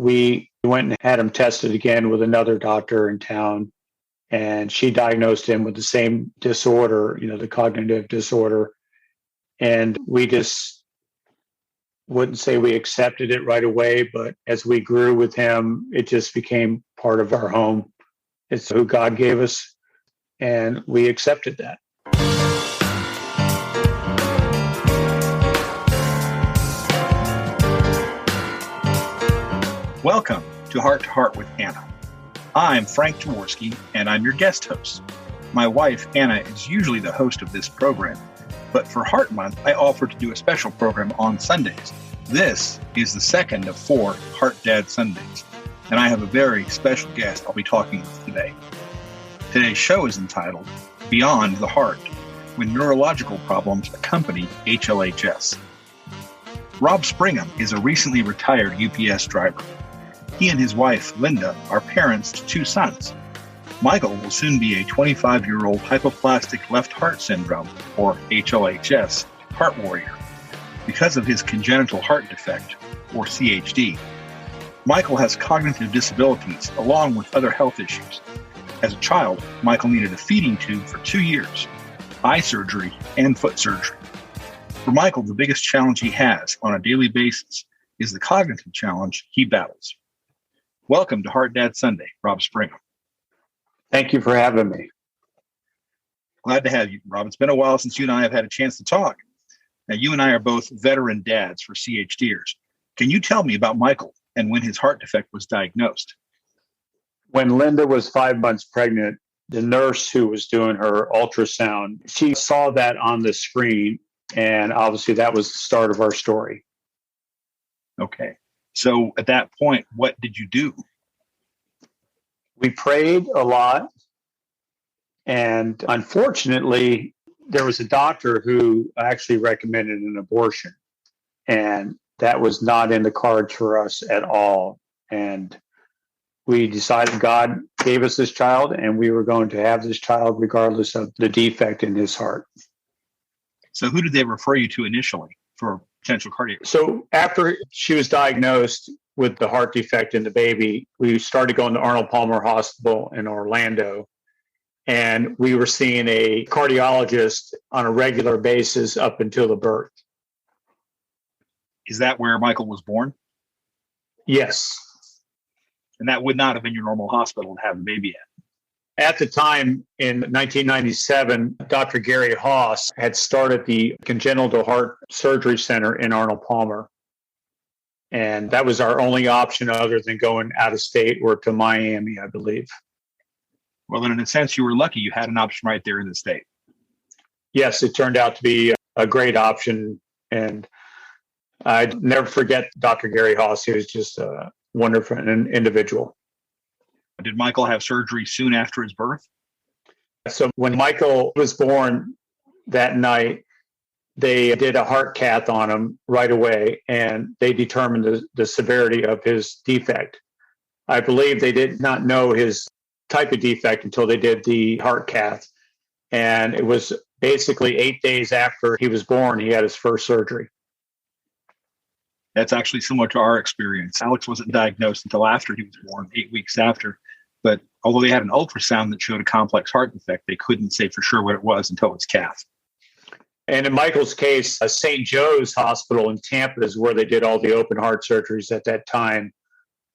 we went and had him tested again with another doctor in town, and she diagnosed him with the same disorder, the cognitive disorder. And we just wouldn't say we accepted it right away, but as we grew with him, it just became part of our home. It's who God gave us, and we accepted that. Welcome to Heart with Anna. I'm Frank Jaworski, and I'm your guest host. My wife, Anna, is usually the host of this program, but for Heart Month, I offered to do a special program on Sundays. This is the second of 4 Heart Dad Sundays, and I have a very special guest I'll be talking with today. Today's show is entitled Beyond the Heart, When Neurological Problems Accompany HLHS. Rob Springham is a recently retired UPS driver. He and his wife, Linda, are parents to 2 sons. Michael will soon be a 25-year-old hypoplastic left heart syndrome, or HLHS, heart warrior, because of his congenital heart defect, or CHD. Michael has cognitive disabilities along with other health issues. As a child, Michael needed a feeding tube for 2 years, eye surgery, and foot surgery. For Michael, the biggest challenge he has on a daily basis is the cognitive challenge he battles. Welcome to Heart Dad Sunday, Rob Springham. Thank you for having me. Glad to have you, Rob. It's been a while since you and I have had a chance to talk. Now, you and I are both veteran dads for CHDers. Can you tell me about Michael and when his heart defect was diagnosed? When Linda was 5 months pregnant, the nurse who was doing her ultrasound, she saw that on the screen, and obviously that was the start of our story. Okay. So at that point, what did you do? We prayed a lot. And unfortunately, there was a doctor who actually recommended an abortion. And that was not in the cards for us at all. And we decided God gave us this child, and we were going to have this child regardless of the defect in his heart. So who did they refer you to initially for potential cardiac? So after she was diagnosed with the heart defect in the baby, we started going to Arnold Palmer Hospital in Orlando, and we were seeing a cardiologist on a regular basis up until the birth. Is that where Michael was born? Yes. And that would not have been your normal hospital to have the baby at. At the time, in 1997, Dr. Gary Haas had started the Congenital Heart Surgery Center in Arnold Palmer. And that was our only option other than going out of state or to Miami, I believe. Well, then in a sense, you were lucky you had an option right there in the state. Yes, it turned out to be a great option. And I'd never forget Dr. Gary Haas. He was just a wonderful individual. Did Michael have surgery soon after his birth? So when Michael was born that night, they did a heart cath on him right away, and they determined the severity of his defect. I believe they did not know his type of defect until they did the heart cath. And it was basically 8 days after he was born, he had his first surgery. That's actually similar to our experience. Alex wasn't diagnosed until after he was born, 8 weeks after. But although they had an ultrasound that showed a complex heart defect, they couldn't say for sure what it was until it was cath. And in Michael's case, St. Joe's Hospital in Tampa is where they did all the open heart surgeries at that time.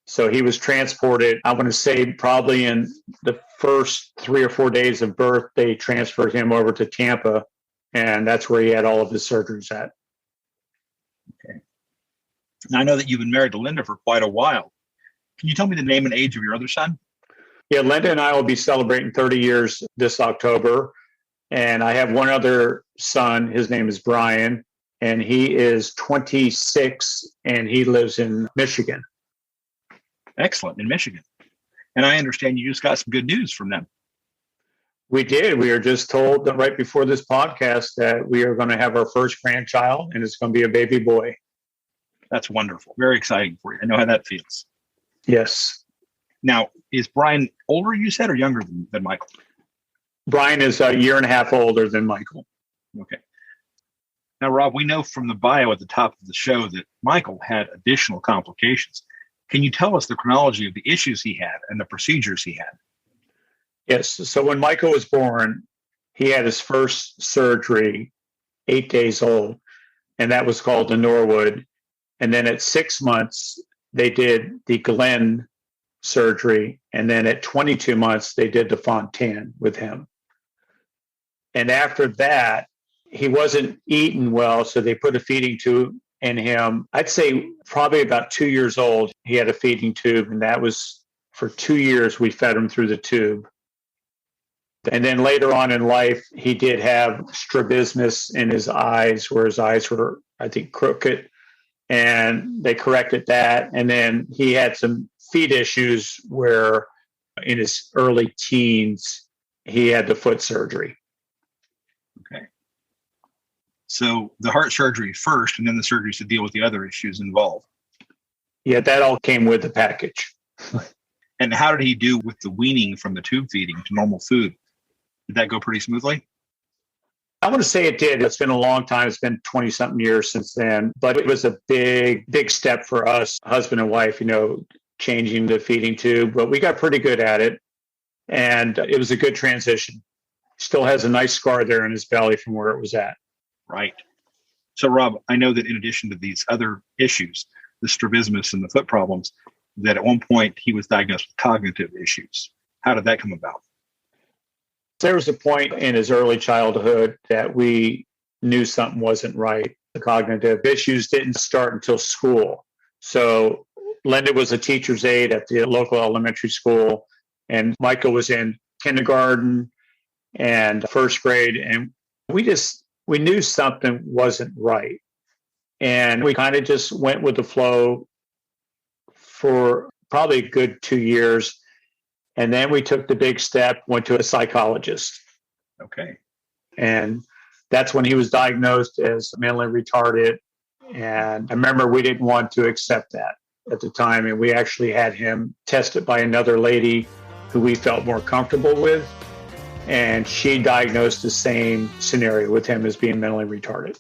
So he was transported, I want to say probably in the first 3 or 4 days of birth, they transferred him over to Tampa, and that's where he had all of his surgeries at. Okay. Now, I know that you've been married to Linda for quite a while. Can you tell me the name and age of your other son? Yeah, Linda and I will be celebrating 30 years this October. And I have one other son. His name is Brian, and he is 26, and he lives in Michigan. Excellent, in Michigan. And I understand you just got some good news from them. We did. We were just told that right before this podcast that we are going to have our first grandchild, and it's going to be a baby boy. That's wonderful. Very exciting for you. I know how that feels. Yes. Now, is Brian older, you said, or younger than Michael? Brian is a year and a half older than Michael. Okay. Now, Rob, we know from the bio at the top of the show that Michael had additional complications. Can you tell us the chronology of the issues he had and the procedures he had? Yes. So when Michael was born, he had his first surgery 8 days old, and that was called the Norwood. And then at 6 months, they did the Glenn surgery. And then at 22 months, they did the Fontan with him. And after that, he wasn't eating well, so they put a feeding tube in him. I'd say probably about 2 years old, he had a feeding tube, and that was for 2 years we fed him through the tube. And then later on in life, he did have strabismus in his eyes, where his eyes were, I think, crooked, and they corrected that. And then he had some feet issues where in his early teens, he had the foot surgery. Okay. So the heart surgery first, and then the surgeries to deal with the other issues involved. Yeah, that all came with the package. And how did he do with the weaning from the tube feeding to normal food? Did that go pretty smoothly? I want to say it did. It's been a long time. It's been 20-something years since then. But it was a big step for us, husband and wife, changing the feeding tube. But we got pretty good at it. And it was a good transition. Still has a nice scar there in his belly from where it was at. Right. So, Rob, I know that in addition to these other issues, the strabismus and the foot problems, that at one point he was diagnosed with cognitive issues. How did that come about? There was a point in his early childhood that we knew something wasn't right. The cognitive issues didn't start until school. So Linda was a teacher's aide at the local elementary school, and Michael was in kindergarten and first grade. And we knew something wasn't right. And we kind of just went with the flow for probably a good 2 years. And then we took the big step, went to a psychologist. Okay. And that's when he was diagnosed as mentally retarded. And I remember we didn't want to accept that at the time. And we actually had him tested by another lady who we felt more comfortable with. And she diagnosed the same scenario with him as being mentally retarded.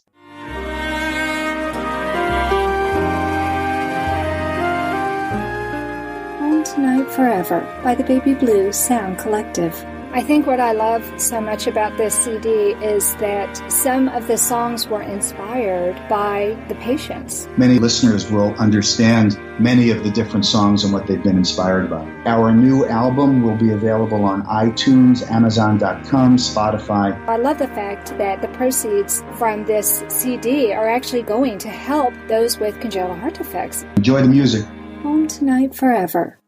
Tonight Forever by the Baby Blue Sound Collective. I think what I love so much about this CD is that some of the songs were inspired by the patients. Many listeners will understand many of the different songs and what they've been inspired by. Our new album will be available on iTunes, Amazon.com, Spotify. I love the fact that the proceeds from this CD are actually going to help those with congenital heart defects. Enjoy the music. Home Tonight Forever.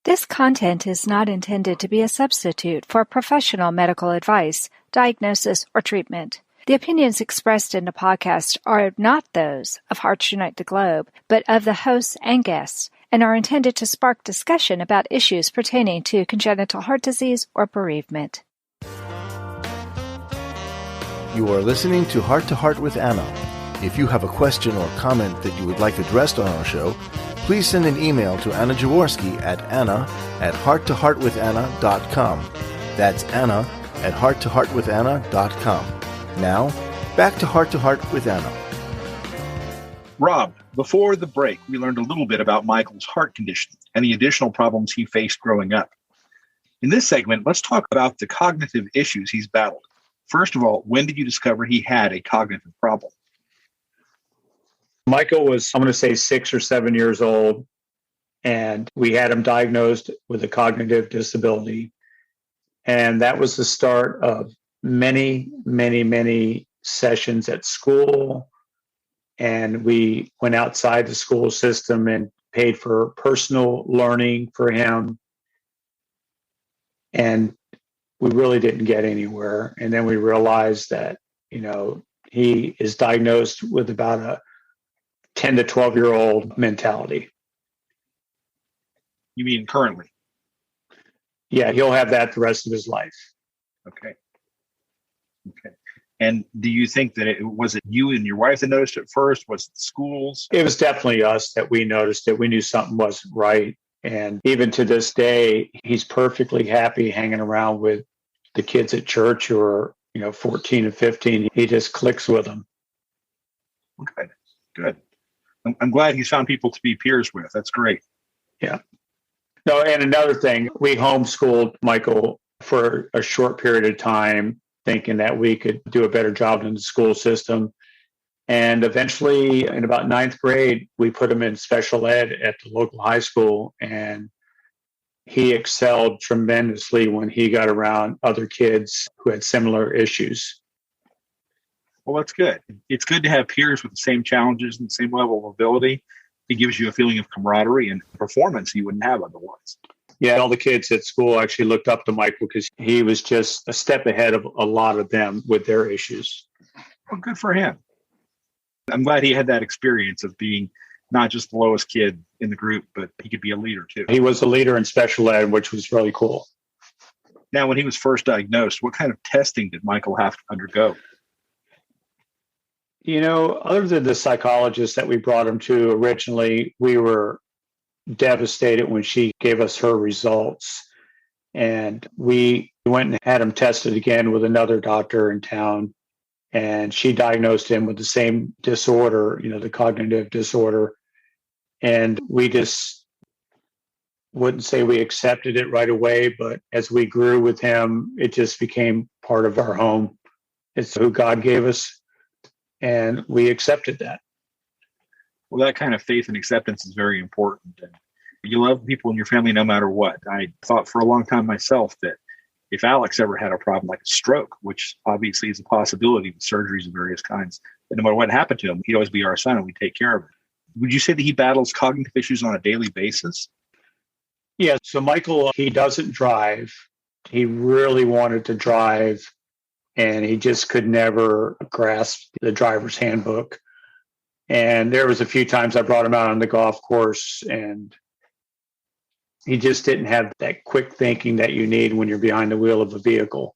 This content is not intended to be a substitute for professional medical advice, diagnosis, or treatment. The opinions expressed in the podcast are not those of Hearts Unite the Globe, but of the hosts and guests, and are intended to spark discussion about issues pertaining to congenital heart disease or bereavement. You are listening to Heart with Anna. If you have a question or comment that you would like addressed on our show, please send an email to Anna Jaworski at anna@hearttoheartwithanna.com. That's anna@hearttoheartwithanna.com. Now, back to Heart with Anna. Rob, before the break, we learned a little bit about Michael's heart condition and the additional problems he faced growing up. In this segment, let's talk about the cognitive issues he's battled. First of all, when did you discover he had a cognitive problem? Michael was, I'm going to say, 6 or 7 years old, and we had him diagnosed with a cognitive disability. And that was the start of many, many, many sessions at school. And we went outside the school system and paid for personal learning for him. And we really didn't get anywhere. And then we realized that, he is diagnosed with about a 10 to 12-year-old mentality. You mean currently? Yeah, he'll have that the rest of his life. Okay. And do you think that was it you and your wife that noticed it first? Was it schools? It was definitely us that we noticed it. We knew something wasn't right. And even to this day, he's perfectly happy hanging around with the kids at church who are, 14 and 15. He just clicks with them. Good. Good. I'm glad he's found people to be peers with. That's great. Yeah. No, and another thing, we homeschooled Michael for a short period of time, thinking that we could do a better job in the school system. And eventually, in about ninth grade, we put him in special ed at the local high school. And he excelled tremendously when he got around other kids who had similar issues. Well, that's good. It's good to have peers with the same challenges and the same level of ability. It gives you a feeling of camaraderie and performance you wouldn't have otherwise. Yeah, all the kids at school actually looked up to Michael because he was just a step ahead of a lot of them with their issues. Well, good for him. I'm glad he had that experience of being not just the lowest kid in the group, but he could be a leader too. He was a leader in special ed, which was really cool. Now, when he was first diagnosed, what kind of testing did Michael have to undergo? You know, other than the psychologist that we brought him to originally, we were devastated when she gave us her results. And we went and had him tested again with another doctor in town. And she diagnosed him with the same disorder, you know, the cognitive disorder. And we just wouldn't say we accepted it right away, but as we grew with him, it just became part of our home. It's who God gave us, and we accepted that. Well, that kind of faith and acceptance is very important. And you love people in your family no matter what. I thought for a long time myself that if Alex ever had a problem like a stroke, which obviously is a possibility with surgeries of various kinds, but no matter what happened to him, he'd always be our son and we'd take care of it. Would you say that he battles cognitive issues on a daily basis? Yeah. So Michael, he doesn't drive. He really wanted to drive, and he just could never grasp the driver's handbook. And there was a few times I brought him out on the golf course, and he just didn't have that quick thinking that you need when you're behind the wheel of a vehicle.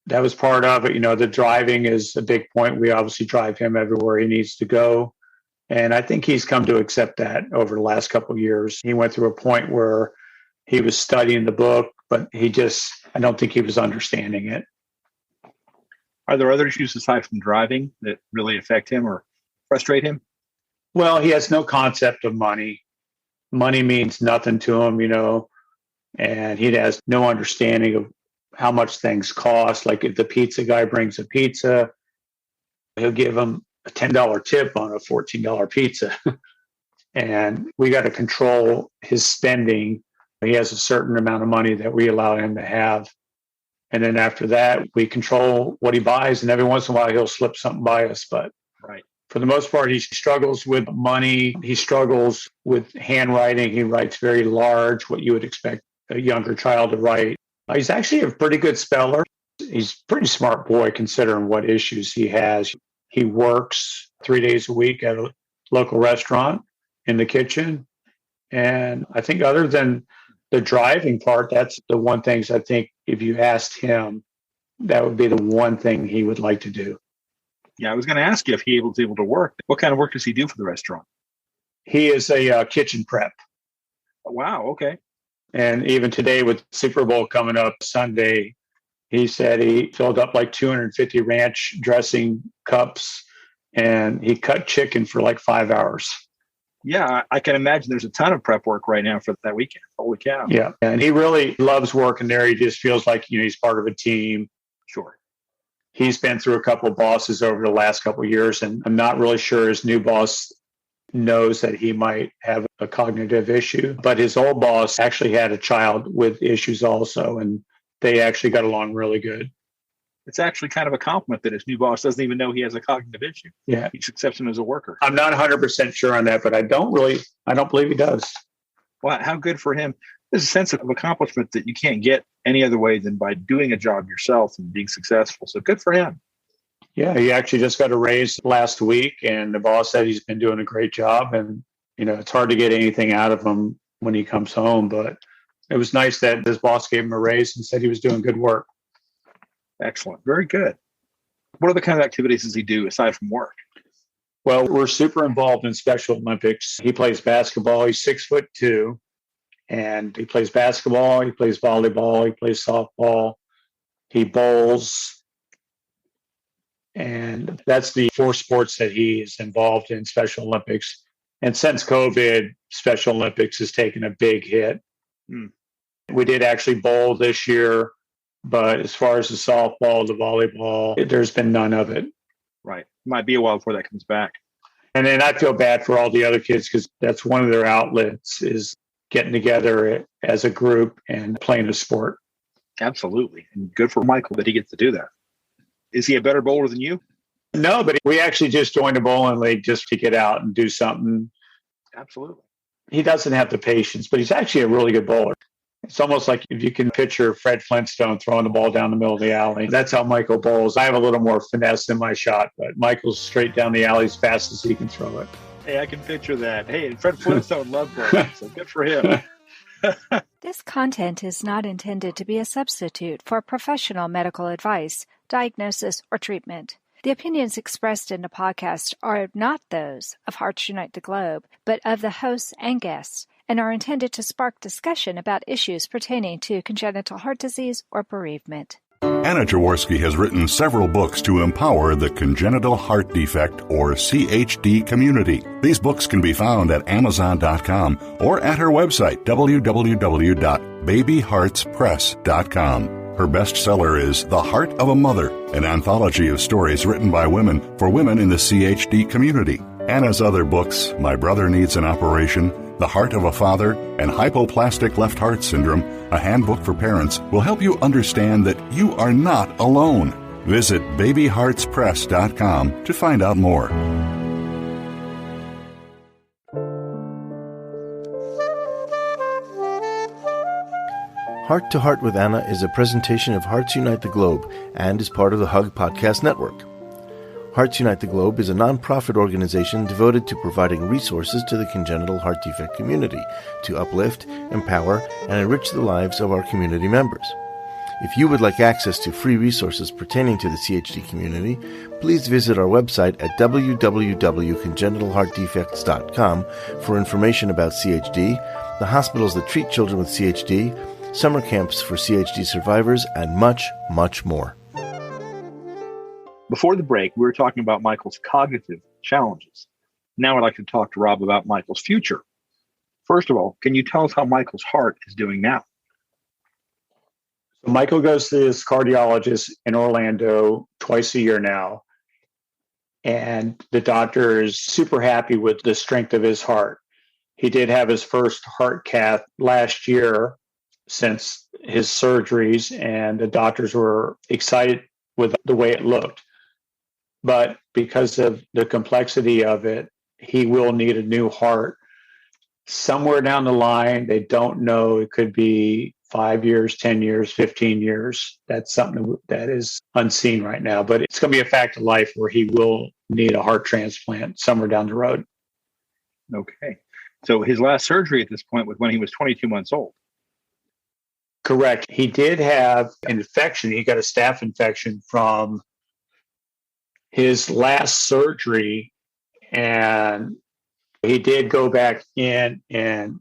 That was part of it. You know, the driving is a big point. We obviously drive him everywhere he needs to go. And I think he's come to accept that over the last couple of years. He went through a point where he was studying the book, but I don't think he was understanding it. Are there other issues aside from driving that really affect him or frustrate him? Well, he has no concept of money. Money means nothing to him, you know, and he has no understanding of how much things cost. Like if the pizza guy brings a pizza, he'll give him a $10 tip on a $14 pizza. And we got to control his spending. He has a certain amount of money that we allow him to have. And then after that, we control what he buys. And every once in a while, he'll slip something by us. But right. For the most part, he struggles with money. He struggles with handwriting. He writes very large, what you would expect a younger child to write. He's actually a pretty good speller. He's a pretty smart boy considering what issues he has. He works 3 days a week at a local restaurant in the kitchen. And I think other than the driving part, that's the one thing I think if you asked him, that would be the one thing he would like to do. Yeah, I was going to ask you if he was able to work. What kind of work does he do for the restaurant? He is a kitchen prep. Wow, okay. And even today with Super Bowl coming up Sunday, he said he filled up like 250 ranch dressing cups, and he cut chicken for like 5 hours. Yeah, I can imagine there's a ton of prep work right now for that weekend. Holy cow. Yeah, and he really loves working there. He just feels like, you know, he's part of a team. Sure. He's been through a couple of bosses over the last couple of years, and I'm not really sure his new boss knows that he might have a cognitive issue. But his old boss actually had a child with issues also, and they actually got along really good. It's actually kind of a compliment that his new boss doesn't even know he has a cognitive issue. Yeah. He just accepts him as a worker. I'm not 100% sure on that, but I don't believe he does. Well, how good for him. There's a sense of accomplishment that you can't get any other way than by doing a job yourself and being successful. So good for him. Yeah, he actually just got a raise last week, and the boss said he's been doing a great job. And, you know, it's hard to get anything out of him when he comes home, but it was nice that his boss gave him a raise and said he was doing good work. Excellent. Very good. What other kind of activities does he do aside from work? Well, we're super involved in Special Olympics. He plays basketball. He's 6'2", and he plays basketball. He plays volleyball. He plays softball. He bowls. And that's the 4 sports that he is involved in, Special Olympics. And since COVID, Special Olympics has taken a big hit. We did actually bowl this year, but as far as the softball, the volleyball, there's been none of it. Right. Might be a while before that comes back. And then I feel bad for all the other kids because that's one of their outlets is getting together as a group and playing a sport. Absolutely. And good for Michael that he gets to do that. Is he a better bowler than you? No, but we actually just joined a bowling league just to get out and do something. Absolutely. He doesn't have the patience, but he's actually a really good bowler. It's almost like if you can picture Fred Flintstone throwing the ball down the middle of the alley. That's how Michael bowls. I have a little more finesse in my shot, but Michael's straight down the alley as fast as he can throw it. Hey, I can picture that. Hey, and Fred Flintstone loved bowling, so good for him. This content is not intended to be a substitute for professional medical advice, diagnosis, or treatment. The opinions expressed in the podcast are not those of Hearts Unite the Globe, but of the hosts and guests, and are intended to spark discussion about issues pertaining to congenital heart disease or bereavement. Anna Jaworski has written several books to empower the congenital heart defect or CHD community. These books can be found at Amazon.com or at her website, www.babyheartspress.com. Her bestseller is The Heart of a Mother, an anthology of stories written by women for women in the CHD community. Anna's other books, My Brother Needs an Operation, The Heart of a Father, and Hypoplastic Left Heart Syndrome, a handbook for parents, will help you understand that you are not alone. Visit babyheartspress.com to find out more. Heart to Heart with Anna is a presentation of Hearts Unite the Globe and is part of the HUG Podcast Network. Hearts Unite the Globe is a non-profit organization devoted to providing resources to the congenital heart defect community to uplift, empower, and enrich the lives of our community members. If you would like access to free resources pertaining to the CHD community, please visit our website at www.congenitalheartdefects.com for information about CHD, the hospitals that treat children with CHD, summer camps for CHD survivors, and much, much more. Before the break, we were talking about Michael's cognitive challenges. Now I'd like to talk to Rob about Michael's future. First of all, can you tell us how Michael's heart is doing now? So Michael goes to his cardiologist in Orlando twice a year now. And the doctor is super happy with the strength of his heart. He did have his first heart cath last year since his surgeries, and the doctors were excited with the way it looked. But because of the complexity of it, he will need a new heart. Somewhere down the line, they don't know. It could be 5 years, 10 years, 15 years. That's something that is unseen right now. But it's going to be a fact of life where he will need a heart transplant somewhere down the road. Okay. So his last surgery at this point was when he was 22 months old. Correct. He did have an infection. He got a staph infection from his last surgery, and he did go back in and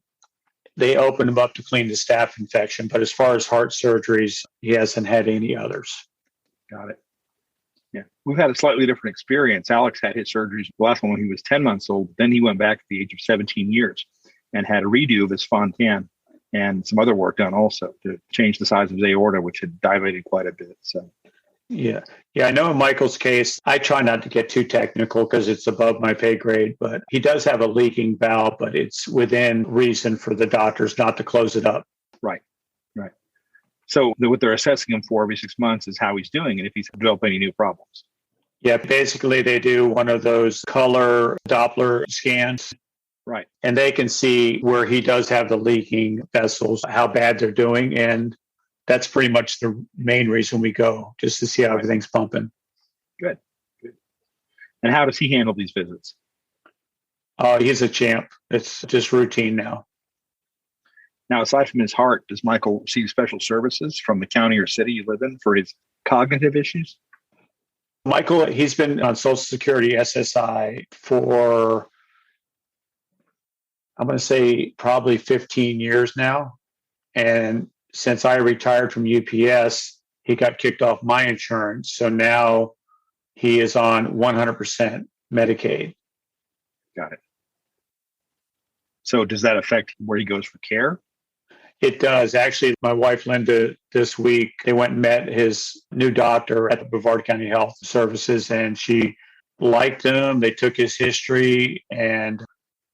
they opened him up to clean the staph infection. But as far as heart surgeries, he hasn't had any others. Got it. Yeah. We've had a slightly different experience. Alex had his surgeries, the last one when he was 10 months old. Then he went back at the age of 17 years and had a redo of his fontan and some other work done also to change the size of his aorta, which had dilated quite a bit. So. Yeah. I know in Michael's case, I try not to get too technical because it's above my pay grade, but he does have a leaking valve, but it's within reason for the doctors not to close it up. Right. So what they're assessing him for every 6 months is how he's doing and if he's developed any new problems. Yeah, basically they do one of those color Doppler scans. Right. And they can see where he does have the leaking vessels, how bad they're doing. And that's pretty much the main reason we go, just to see how everything's pumping. Good. And how does he handle these visits? He's a champ. It's just routine now. Now, aside from his heart, does Michael receive special services from the county or city you live in for his cognitive issues? Michael, he's been on Social Security SSI for, I'm going to say, probably 15 years now. And since I retired from UPS, he got kicked off my insurance. So now he is on 100% Medicaid. Got it. So does that affect where he goes for care? It does. Actually, my wife, Linda, this week, they went and met his new doctor at the Brevard County Health Services, and she liked him. They took his history, and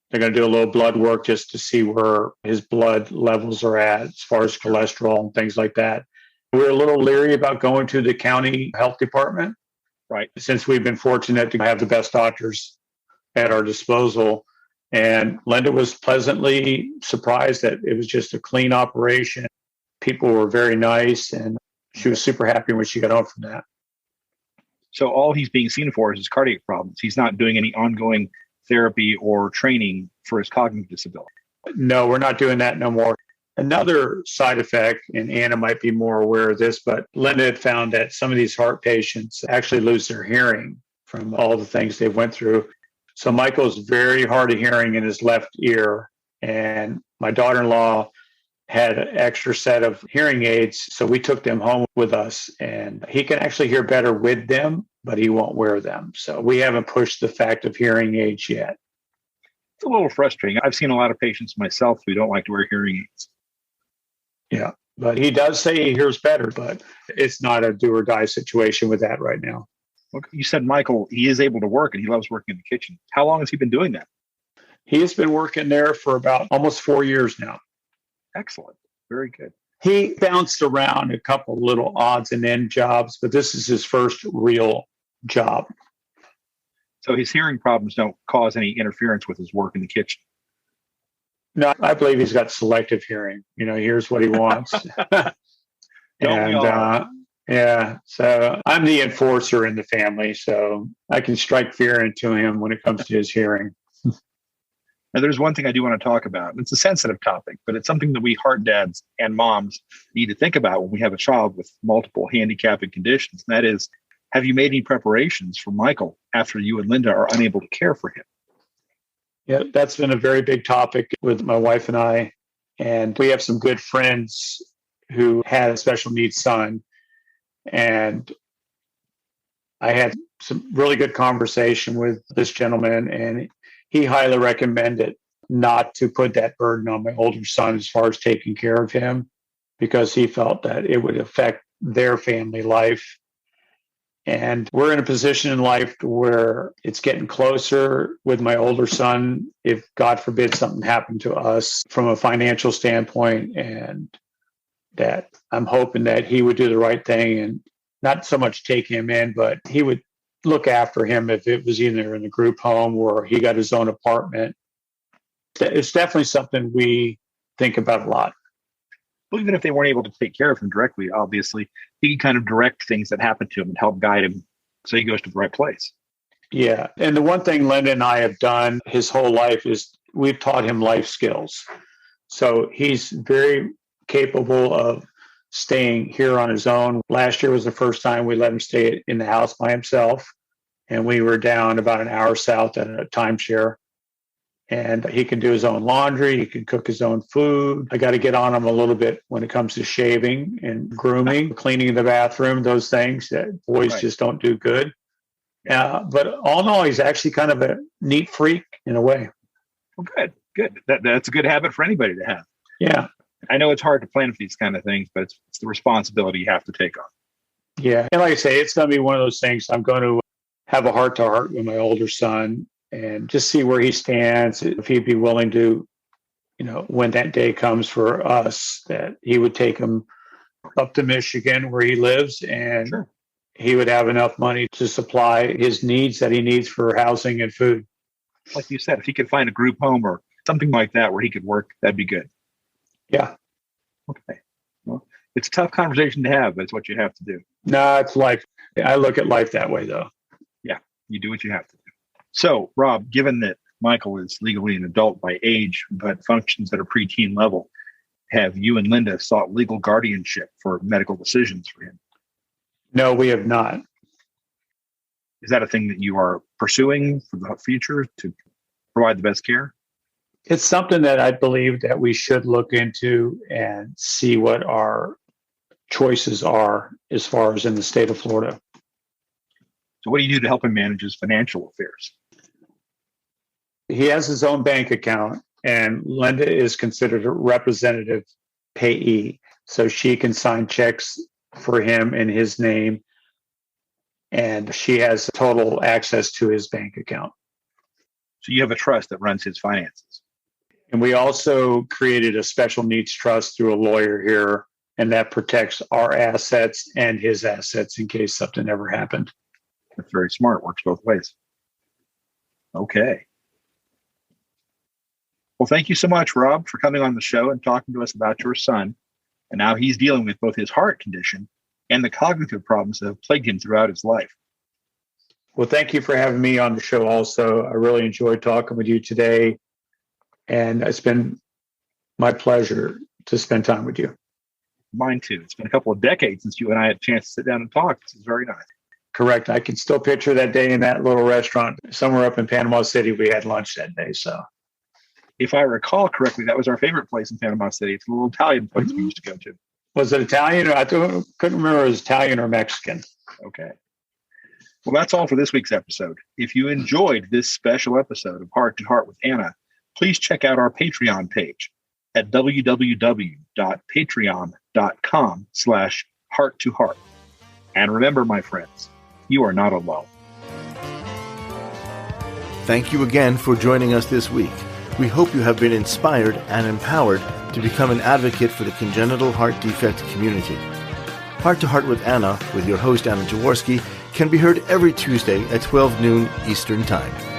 they're going to do a little blood work just to see where his blood levels are at as far as cholesterol and things like that. We're a little leery about going to the county health department. Right. Since we've been fortunate to have the best doctors at our disposal. And Linda was pleasantly surprised that it was just a clean operation. People were very nice, and she was super happy when she got home from that. So all he's being seen for is his cardiac problems. He's not doing any ongoing therapy or training for his cognitive disability. No, we're not doing that no more. Another side effect, and Anna might be more aware of this, but Linda had found that some of these heart patients actually lose their hearing from all the things they went through. So Michael's very hard of hearing in his left ear, and my daughter-in-law had an extra set of hearing aids, so we took them home with us, and he can actually hear better with them, but he won't wear them. So we haven't pushed the fact of hearing aids yet. It's a little frustrating. I've seen a lot of patients myself who don't like to wear hearing aids. Yeah, but he does say he hears better, but it's not a do or die situation with that right now. Well, you said, Michael, he is able to work and he loves working in the kitchen. How long has he been doing that? He has been working there for about almost 4 years now. Excellent. Very good. He bounced around a couple little odds and end jobs, but this is his first real job. So his hearing problems don't cause any interference with his work in the kitchen. No, I believe he's got selective hearing. He hears what he wants. Yeah. So I'm the enforcer in the family, so I can strike fear into him when it comes to his hearing. Now, there's one thing I do want to talk about. It's a sensitive topic, but it's something that we heart dads and moms need to think about when we have a child with multiple handicapping conditions. And that is, have you made any preparations for Michael after you and Linda are unable to care for him? Yeah, that's been a very big topic with my wife and I. And we have some good friends who had a special needs son. And I had some really good conversation with this gentleman, and he highly recommended not to put that burden on my older son as far as taking care of him, because he felt that it would affect their family life. And we're in a position in life where it's getting closer with my older son. If God forbid something happened to us from a financial standpoint, and that I'm hoping that he would do the right thing and not so much take him in, but he would look after him if it was either in a group home or he got his own apartment. It's definitely something we think about a lot. Well, even if they weren't able to take care of him directly, obviously, he can kind of direct things that happen to him and help guide him so he goes to the right place. Yeah. And the one thing Linda and I have done his whole life is we've taught him life skills. So he's very capable of staying here on his own. Last year was the first time we let him stay in the house by himself. And we were down about an hour south at a timeshare. And he can do his own laundry. He can cook his own food. I got to get on him a little bit when it comes to shaving and grooming, cleaning the bathroom, those things that boys just don't do good. But all in all, he's actually kind of a neat freak in a way. Well, good. That's a good habit for anybody to have. Yeah. I know it's hard to plan for these kind of things, but it's the responsibility you have to take on. Yeah. And like I say, it's going to be one of those things. I'm going to have a heart-to-heart with my older son and just see where he stands, if he'd be willing to, when that day comes for us, that he would take him up to Michigan where he lives, and he would have enough money to supply his needs that he needs for housing and food. Like you said, if he could find a group home or something like that where he could work, that'd be good. Yeah. Okay. Well, it's a tough conversation to have, but it's what you have to do. No, it's life. I look at life that way, though. Yeah, you do what you have to do. So, Rob, given that Michael is legally an adult by age, but functions at a preteen level, have you and Linda sought legal guardianship for medical decisions for him? No, we have not. Is that a thing that you are pursuing for the future to provide the best care? It's something that I believe that we should look into and see what our choices are as far as in the state of Florida. So what do you do to help him manage his financial affairs? He has his own bank account, and Linda is considered a representative payee. So she can sign checks for him in his name, and she has total access to his bank account. So you have a trust that runs his finances. And we also created a special needs trust through a lawyer here, and that protects our assets and his assets in case something ever happened. That's very smart. Works both ways. Okay. Well, thank you so much, Rob, for coming on the show and talking to us about your son and how he's dealing with both his heart condition and the cognitive problems that have plagued him throughout his life. Well, thank you for having me on the show also. I really enjoyed talking with you today, and it's been my pleasure to spend time with you. Mine too. It's been a couple of decades since you and I had a chance to sit down and talk. This is very nice. Correct. I can still picture that day in that little restaurant somewhere up in Panama City. We had lunch that day. So, if I recall correctly, that was our favorite place in Panama City. It's a little Italian place we used to go to. Was it Italian? I couldn't remember if it was Italian or Mexican. Okay. Well, that's all for this week's episode. If you enjoyed this special episode of Heart to Heart with Anna, please check out our Patreon page at www.patreon.com/heart-to-heart. And remember, my friends, you are not alone. Thank you again for joining us this week. We hope you have been inspired and empowered to become an advocate for the congenital heart defect community. Heart to Heart with Anna, with your host Anna Jaworski, can be heard every Tuesday at 12 noon Eastern Time.